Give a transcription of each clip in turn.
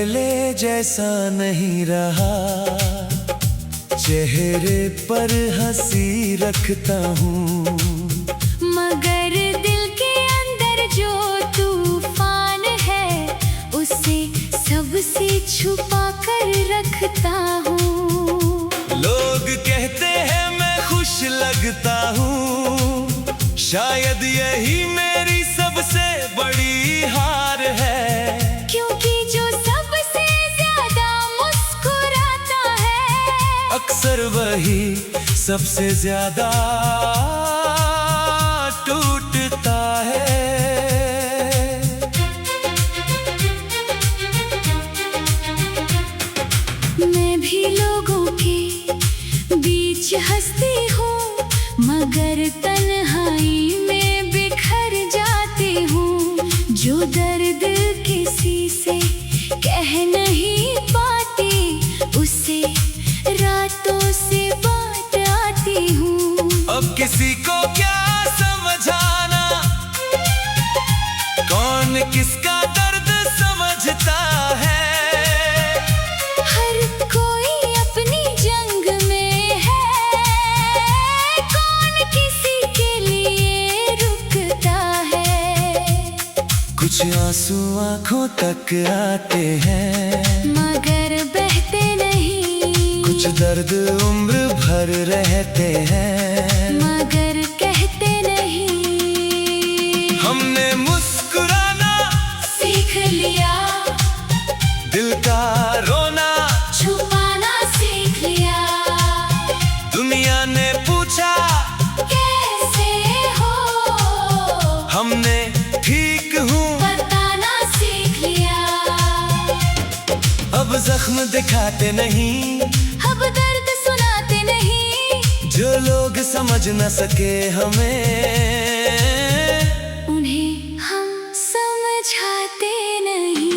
पहले जैसा नहीं रहा, चेहरे पर हंसी रखता हूँ, मगर दिल के अंदर जो तूफान है उसे सबसे छुपा कर रखता हूँ। लोग कहते हैं मैं खुश लगता हूँ, शायद यही मेरी सबसे बड़ी हार है, क्योंकि जो सबसे ज्यादा मुस्कुराता है अक्सर वही सबसे ज्यादा टूटता है। मैं भी लोगों के बीच हंसती हूँ, मगर तन्हाई में बिखर जाती हूँ। जो दर्द किसी से कह नहीं पाती उसे रातों से बात आती हूँ। अब किसी को क्या समझाना, कौन किसका दर्द समझता है। हर कोई अपनी जंग में है, कौन किसी के लिए रुकता है। कुछ आंसू आंखों तक आते हैं, मगर बहते नहीं। कुछ दर्द उम्र भर रहते हैं, मगर कहते नहीं। हमने मुस्कुराना सीख लिया, दिल का रोना छुपाना सीख लिया। दुनिया ने पूछा कैसे हो, हमने ठीक हूँ बताना सीख लिया। अब जख्म दिखाते नहीं, अब दर्द सुनाते नहीं। जो लोग समझ न सके हमें उन्हें हम समझाते नहीं।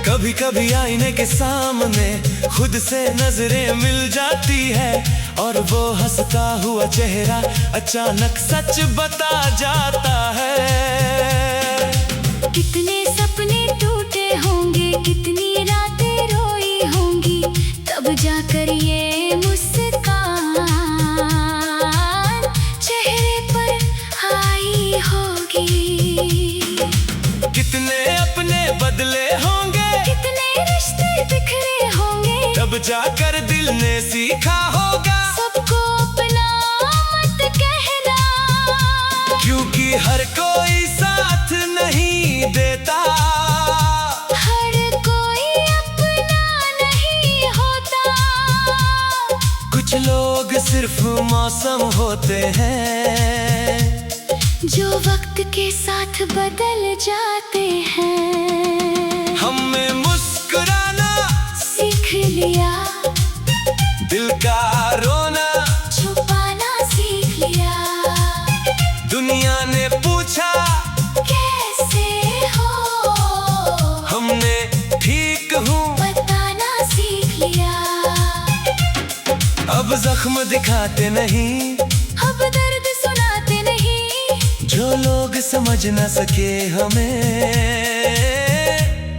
कभी कभी आईने के सामने खुद से नजरें मिल जाती है, और वो हंसता हुआ चेहरा अचानक सच बता जाता है। कितने सपने टूटे होंगे, कितनी रातें रोई होंगी, तब जाकर ये मुस्कान चेहरे पर आई होगी। कितने अपने बदले होंगे, कितने रिश्ते बिखरे होंगे, तब जाकर दिल ने सीखा होगा सबको अपना मत कहना, क्योंकि हर कोई साथ नहीं देता। हर कोई अपना नहीं होता। कुछ लोग सिर्फ मौसम होते हैं, जो वक्त के साथ बदल जाते हैं। हमें मुस्कुराना सीख लिया, दिल का रोना छुपाना सीख लिया। दुनिया ने पूछा कैसे हो, हमने ठीक हूँ बताना सीख लिया। अब जख्म दिखाते नहीं, अब दर्द सुनाते नहीं। जो लोग समझ न सके हमें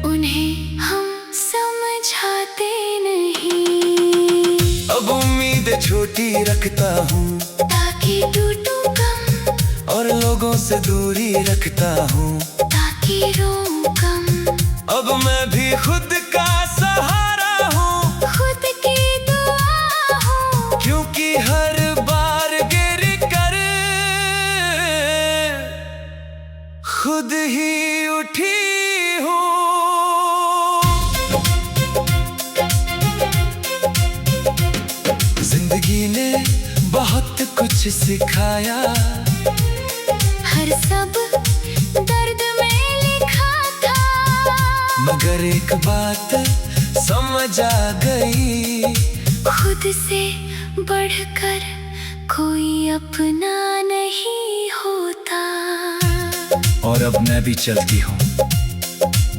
उन्हें हम समझाते नहीं। अब उम्मीद छोटी रखता हूँ, ताकि टूटूं कम, और लोगों से दूरी रखता हूँ, ताकि रोऊं कम। अब मैं भी खुद का सहारा हूँ, खुद की दुआ हूँ, क्योंकि हर बार गिर कर खुद ही उठी हूँ। जिंदगी ने बहुत कुछ सिखाया, हर सब दर्द में लिखा था, मगर एक बात समझ आ गई, खुद से बढ़कर कोई अपना नहीं होता। और अब मैं भी चलती हूँ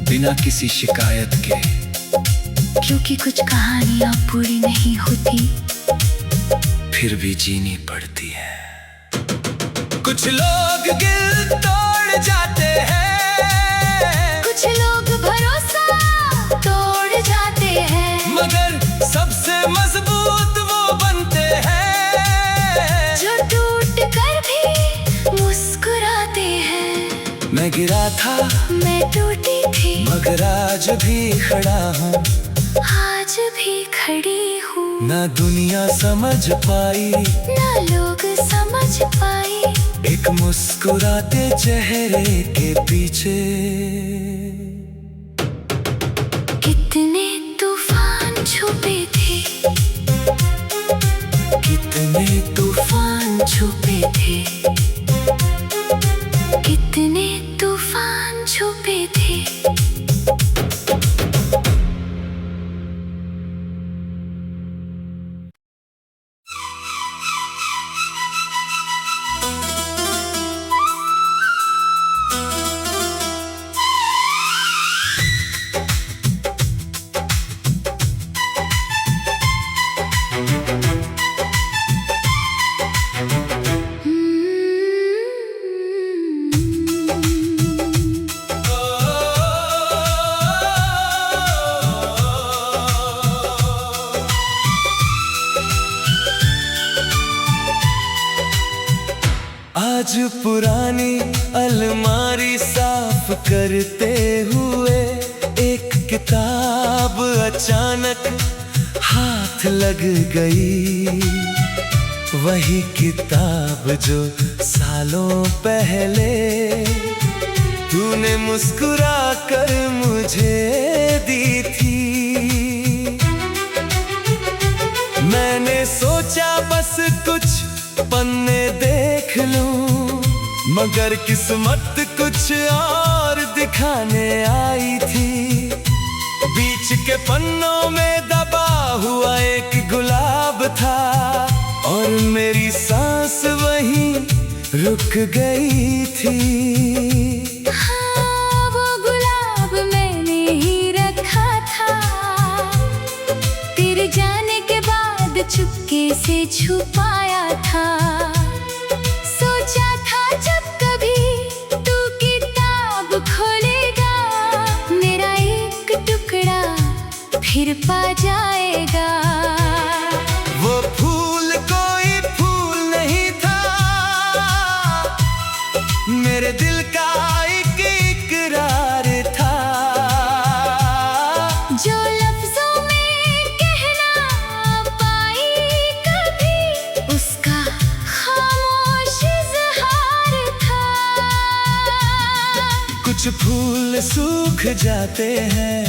बिना किसी शिकायत के, क्योंकि कुछ कहानियां पूरी नहीं होती। फिर भी जीनी पड़ती है। कुछ लोग दिल तोड़ जाते हैं, कुछ लोग भरोसा तोड़ जाते हैं, मगर सबसे मजबूत वो बनते हैं जो टूट कर भी मुस्कुराते हैं। मैं गिरा था, मैं टूटी थी, मगर आज भी खड़ा हूँ, आज भी खड़ी हूँ। ना दुनिया समझ पाई, ना लोग समझ पाए, एक मुस्कुराते चेहरे के पीछे कितने तूफान छुपे थे, कितने तूफान छुपे थे, कितने तूफान छुपे थे। आज पुरानी अलमारी साफ करते हुए एक किताब अचानक हाथ लग गई। वही किताब जो सालों पहले तूने मुस्कुरा कर मुझे दी थी। मैंने सोचा बस कुछ पन्ने देख लूं, मगर किस्मत कुछ और दिखाने आई थी। बीच के पन्नों में दबा हुआ एक गुलाब था और मेरी सांस वहीं रुक गई थी। हाँ, वो गुलाब मैंने ही रखा था, तेरे जाने के बाद चुपके से छुपाया था। सोचा था जब कभी तू किताब खोलेगा, मेरा एक टुकड़ा फिर पा जाएगा। वो फूल कोई फूल नहीं था, मेरे दिल का एक इकरार था, जो लफ्जों में कह ना पाई कभी, उसका खामोश इज़हार था। कुछ फूल सूख जाते हैं,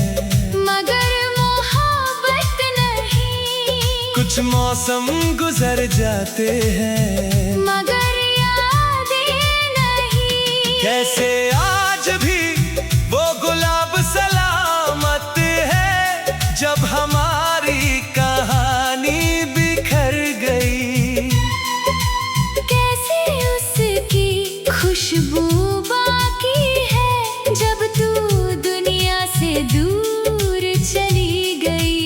मगर मोहब्बत नहीं, कुछ मौसम गुजर जाते हैं, मगर यादें नहीं। कैसे आज भी वो गुलाब सलामत है, जब हमारी कहानी बिखर गई। कैसे उसकी खुशबू बाकी है, जब तू दुनिया से दूर चली गई।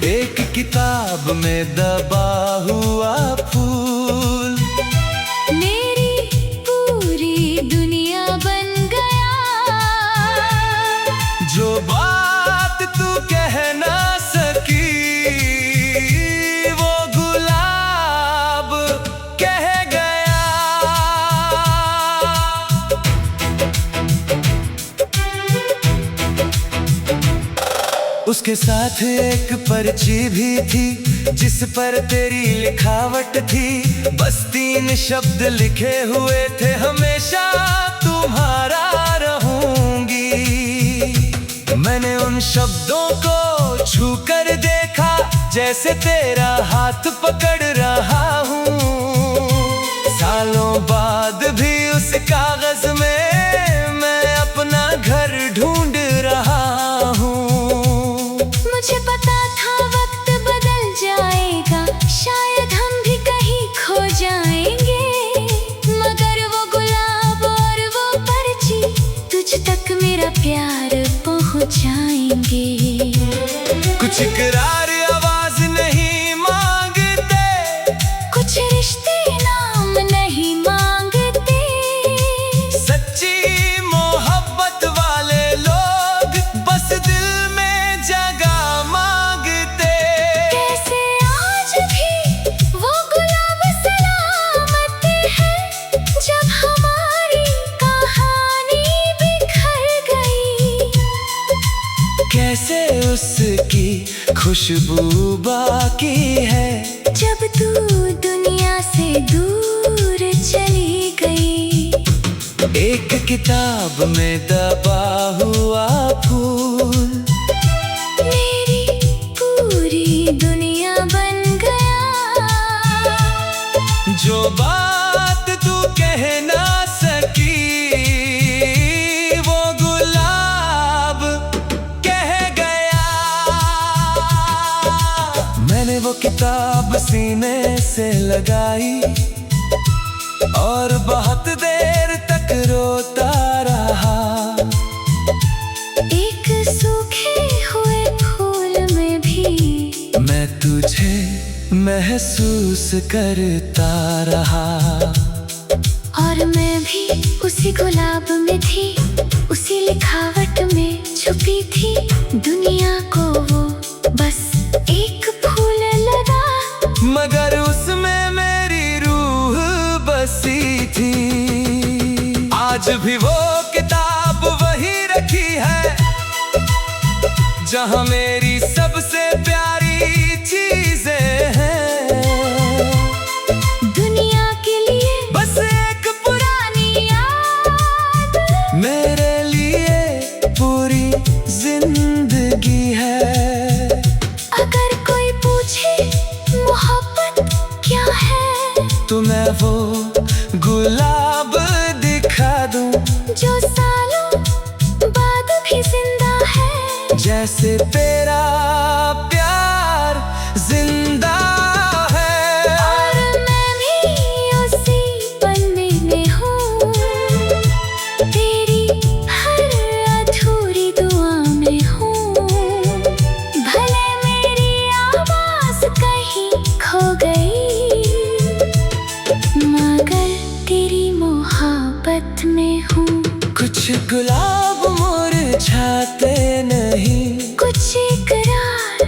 एक किताब में दबा हुआ फूल मेरी पूरी दुनिया बन गया। जो बात तू कह ना सकी, वो गुलाब कह गया। उसके साथ एक पर्ची भी थी, जिस पर तेरी लिखावट थी। बस 3 शब्द लिखे हुए थे, हमेशा तुम्हारा रहूंगी। मैंने उन शब्दों को छू कर देखा, जैसे तेरा हाथ पकड़ रहा हूँ। सालों बाद भी उस कागज में मैं अपना घर ढूंढ रहा हूँ। मुझे पता था वक्त बदल जाएगा, शायद हम भी कहीं खो जाएंगे, मगर वो गुलाब और वो पर्ची तुझ तक मेरा प्यार पहुंचाएंगे। कुछ इकरार आवाज नहीं मांगते, कुछ रिश्ते नाम नहीं मांगते, सच्ची मोहब्बत वाले लोग बस दिल में जगह मांगते। कैसे आज भी वो गुलाब सलामत है, जब हमारी कहानी बिखर गई। कैसे उसकी खुशबू बाकी है, जब तू दुनिया से दूर चली गई। एक किताब में दबा हुआ फूल मेरी पूरी दुनिया बन गया। जो बात तू कह ना सकी वो गुलाब कह गया। मैंने वो किताब सीने से लगाई और बहुत देर तक रोता रहा। एक सूखे हुए फूल में भी मैं तुझे महसूस करता रहा। और मैं भी उसी गुलाब में थी, उसी लिखावट में छुपी थी। दुनिया को वो बस एक फूल लगा, मगर उसमें मेरी रूह बसी थी। आज भी वो किताब वही रखी है, जहां मेरी सबसे प्यारी चीजें हैं। दुनिया के लिए बस एक पुरानी याद, मेरे लिए पूरी जिंदगी है। अगर कोई पूछे मोहब्बत क्या है, तो मैं वो गुलाब दिखा दूं, जो सालों बाद भी जिंदा है। जैसे तेरा प्यार जिंदा है। और मैं भी उसी पन्ने में हूँ, तेरी हर अधूरी दुआ में हूँ। भले मेरी आवाज कहीं खो गई, मगर तेरी मोहब्बत में हूँ। कुछ गुलाब मुरझाते नहीं, कुछ इकरार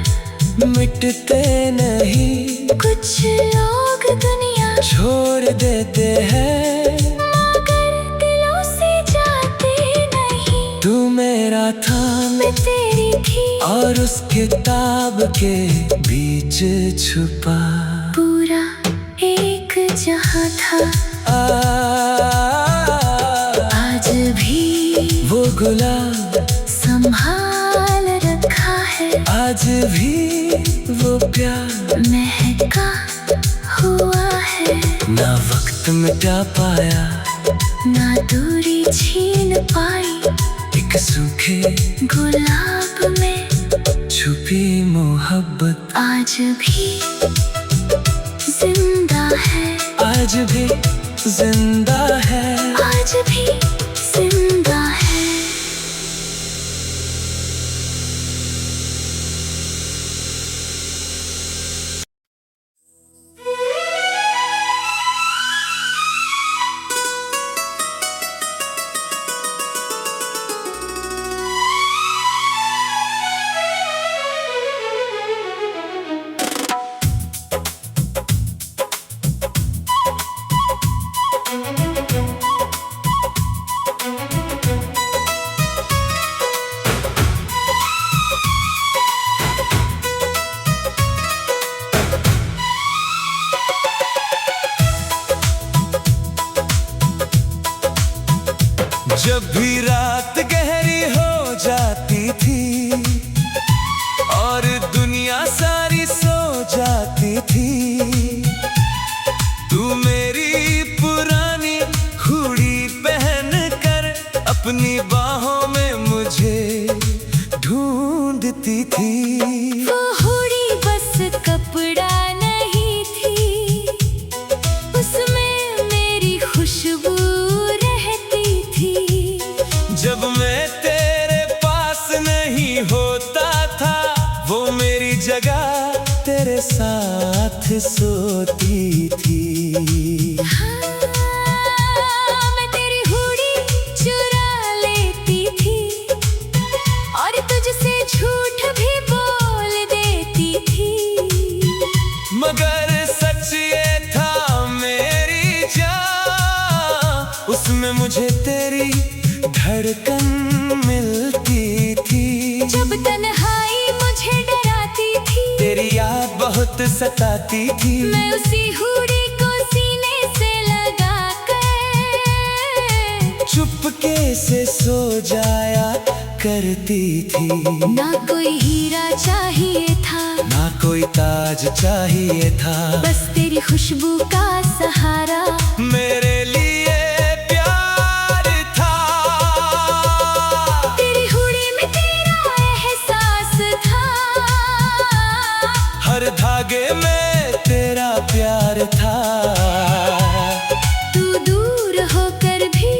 मिटते नहीं, कुछ लोग दुनिया छोड़ देते हैं, मगर दिलों से जाते नहीं। तू मेरा था मैं तेरी थी, और उस किताब के बीच छुपा पूरा एक जहां था। आज भी वो गुलाब संभाल रखा है, आज भी वो प्यार महका हुआ है। ना वक्त मिटा पाया, ना दूरी छीन पाई, एक सूखे गुलाब में छुपी मोहब्बत आज भी जिंदा है। आज भी जिंदा है। आज भी जिंदा है। जब भी रात गहरी हो जाती थी और दुनिया सारी सो जाती थी, तू मेरी पुरानी हुडी पहन कर अपनी बाहों में मुझे ढूंढती थी। वो हुडी बस कपड़ा नहीं थी, उसमें मेरी खुशबू रहती थी। जब मैं तेरे पास नहीं होता था, वो मेरी जगह तेरे साथ सोती थी। उसमें मुझे तेरी धड़कन मिलती थी। जब तन्हाई मुझे डराती थी, तेरी याद बहुत सताती थी। मैं उसी हुडी को सीने से लगा कर चुपके से सो जाया करती थी। ना कोई हीरा चाहिए था, ना कोई ताज चाहिए था, बस तेरी खुशबू का सहारा मेरे लिए प्यार था। तेरी हुडी में तेरा एहसास था, हर धागे में तेरा प्यार था। तू दूर होकर भी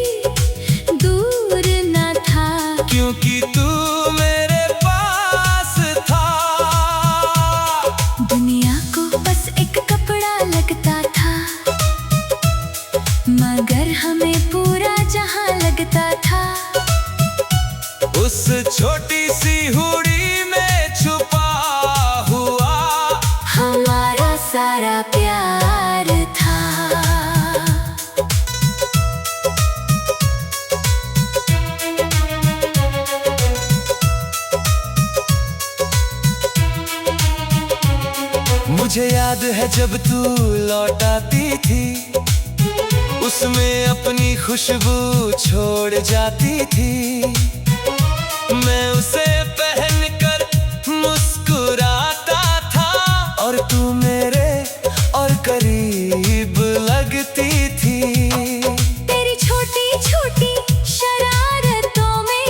दूर न था, क्योंकि तू मेरे पास था। दुनिया को बस एक कपड़ा लगता था, मगर हमें पूरा जहां लगता था। उस छोटी सी हुडी में छुपा हुआ हमारा सारा प्यार था। मुझे याद है जब तू लौट आती थी, उसमें अपनी खुशबू छोड़ जाती थी। मैं उसे पहनकर मुस्कुराता था, और तू मेरे और करीब लगती थी। तेरी छोटी छोटी शरारतों में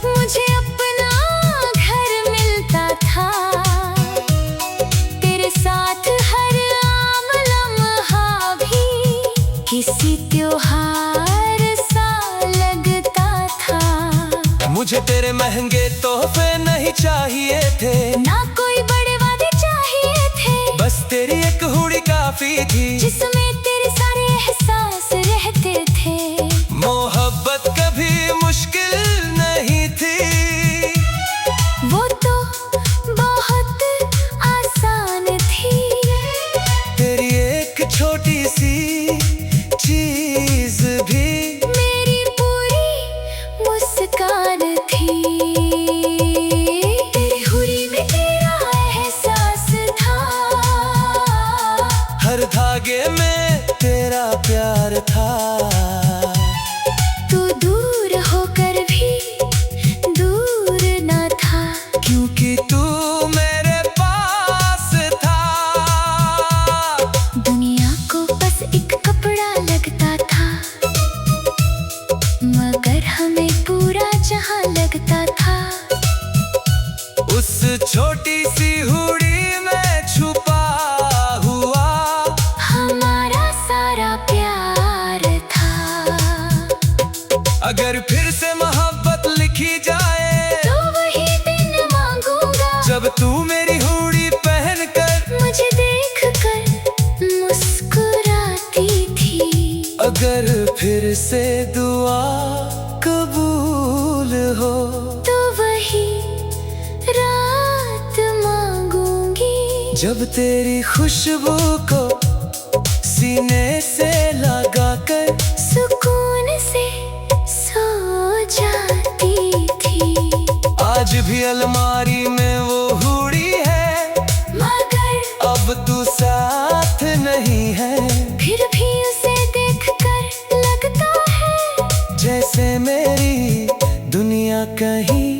मुझे अपना घर मिलता था। तेरे साथ हर आम लम्हा भी किसी त्योहार सा लगता था। मुझे तेरे महंगे तोहफे नहीं चाहिए थे, ना कोई बड़े वादे चाहिए थे, बस तेरी एक हुडी काफी थी, जिसमें तेरे सारे एहसास रहते थे। मोहब्बत कभी मुश्किल नहीं थी, वो तो बहुत आसान थी। तेरी एक छोटी सी चीज भी मेरी पूरी मुस्कान थी। तेरी हुडी में तेरा एहसास था, हर धागे में तेरा प्यार था। तू दूर होकर भी दूर न था, क्योंकि तू मेरे पास था। दुनिया को बस एक कपड़ा लगता था, मगर हमें पूरा जहां लगता था। उस छोटी सी हुडी में छुपा हुआ हमारा सारा प्यार था। अगर फिर से मोहब्बत लिखी जाए, तो वही दिन मांगूंगा, जब तू मेरी हुडी पहनकर मुझे देखकर मुस्कुराती थी। अगर फिर से दुआ कबूल हो, तो वही रात मांगूंगी, जब तेरी खुशबू को सीने से लगाकर सुकून से सो जाती थी। आज भी अलमारी में वो हुडी है, मगर अब तू साथ नहीं है। फिर भी उसे देखकर लगता है जैसे मेरी दुनिया कहीं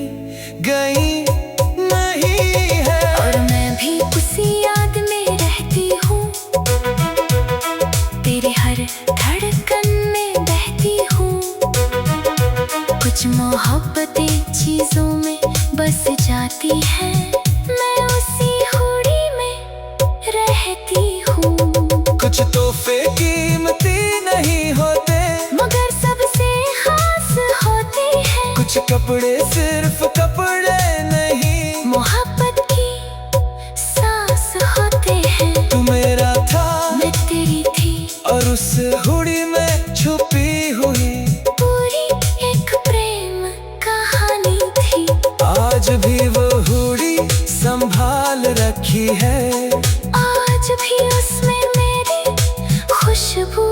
गई नहीं है। और मैं भी उसी याद में रहती हूँ, तेरे हर धड़कन में बहती हूँ। कुछ मोहब्बतें चीजों में बस जाती हैं, मैं उसी हुडी में रहती हूँ। कुछ तोहफे कीमती नहीं होते, मगर सबसे खास होते हैं। कुछ कपड़े सिर्फ कपड़े नहीं, मोहब्बत की सांस होते हैं। तू मेरा था, मैं तेरी थी, और उस हुडी में छुपी हुई पूरी एक प्रेम कहानी थी। आज भी वो हुडी संभाल रखी है। आज भी उसमें मेरी खुशबू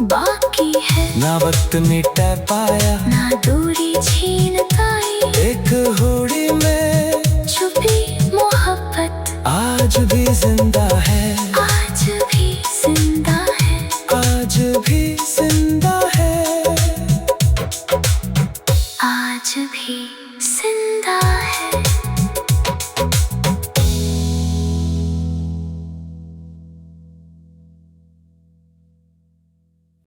बाकी है। ना वक्त मिटा पाया, ना दूरी छीन पाई, एक होड़ी में छुपी मोहब्बत आज भी जिंदा है।